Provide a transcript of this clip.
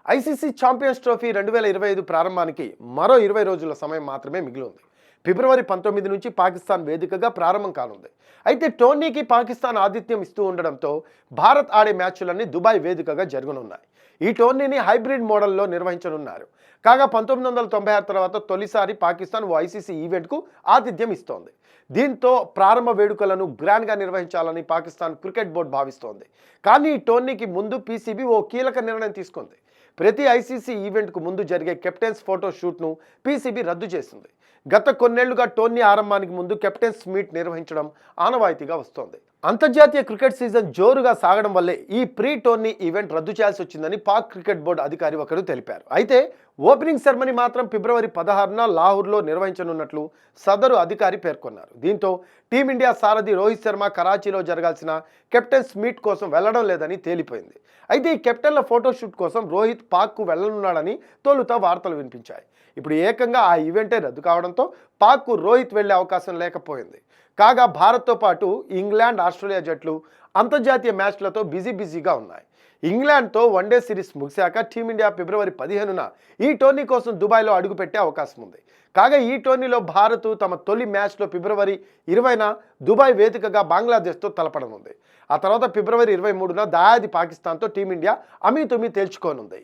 ICC champions trophy 2025 ప్రారంభానికి మరో 20 రోజుల సమయం మాత్రమే మిగిలి ఉంది. ఫిబ్రవరి 19 నుంచి పాకిస్తాన్ వేదికగా ప్రారంభం కానుంది. అయితే టోర్నీకి పాకిస్తాన్ ఆతిథ్యం ఇస్తూ ఉండడంతో భారత్ ఆడే మ్యాచ్లన్నీ దుబాయ్ వేదికగా జరగనున్నాయి. ఈ టోర్నీని హైబ్రిడ్ మోడల్లో నిర్వహించనున్నారు. కాగా 1996 తర్వాత తొలిసారి పాకిస్తాన్ ఓ ఐసీసీ ఈవెంట్కు ఆతిథ్యం ఇస్తోంది. దీంతో ప్రారంభ వేడుకలను గ్రాండ్గా నిర్వహించాలని పాకిస్తాన్ క్రికెట్ బోర్డు భావిస్తోంది. కానీ ఈ టోర్నీకి ముందు పీసీబీ ఓ కీలక నిర్ణయం తీసుకుంది. ప్రతి ఐసీసీ ఈవెంట్కు ముందు జరిగే కెప్టెన్స్ ఫోటో షూట్ను పీసీబీ రద్దు చేసింది. గత కొన్నేళ్లుగా టోర్నీ ఆరంభానికి ముందు కెప్టెన్స్ మీట్ నిర్వహించడం ఆనవాయితీగా వస్తోంది. అంతర్జాతీయ క్రికెట్ సీజన్ జోరుగా సాగడం వల్లే ఈ ప్రీ టోర్నీ ఈవెంట్ రద్దు చేయాల్సి వచ్చిందని పాక్ క్రికెట్ బోర్డు అధికారి ఒకరు తెలిపారు. అయితే ఓపెనింగ్ సెరమనీ మాత్రం ఫిబ్రవరి 16న లాహోర్లో నిర్వహించనున్నట్లు సదరు అధికారి పేర్కొన్నారు. దీంతో టీమిండియా సారథి రోహిత్ శర్మ కరాచీలో జరగాల్సిన కెప్టెన్స్ మీట్ కోసం వెళ్లడం లేదని తేలిపోయింది. అయితే ఈ కెప్టెన్ల ఫోటోషూట్ కోసం రోహిత్ పాక్కు వెళ్లనున్నాడని తొలుత వార్తలు వినిపించాయి. ఇప్పుడు ఏకంగా ఆ ఈవెంటే రద్దు కావడంతో పాక్కు రోహిత్ వెళ్లే అవకాశం లేకపోయింది. కాగా భారత్తో పాటు ఇంగ్లాండ్, ఆస్ట్రేలియా జట్లు అంతర్జాతీయ మ్యాచ్లతో బిజీగా ఉన్నాయి. ఇంగ్లాండ్తో వన్డే సిరీస్ ముగిశాక టీమిండియా ఫిబ్రవరి 15న ఈ టోర్నీ కోసం దుబాయ్లో అడుగుపెట్టే అవకాశం ఉంది. కాగా ఈ టోర్నీలో భారత్ తమ తొలి మ్యాచ్లో ఫిబ్రవరి 20న దుబాయ్ వేదికగా బంగ్లాదేశ్తో తలపడనుంది. ఆ తర్వాత ఫిబ్రవరి 23న దాయాది పాకిస్తాన్తో టీమిండియా అమీతుమీ తేల్చుకోనుంది.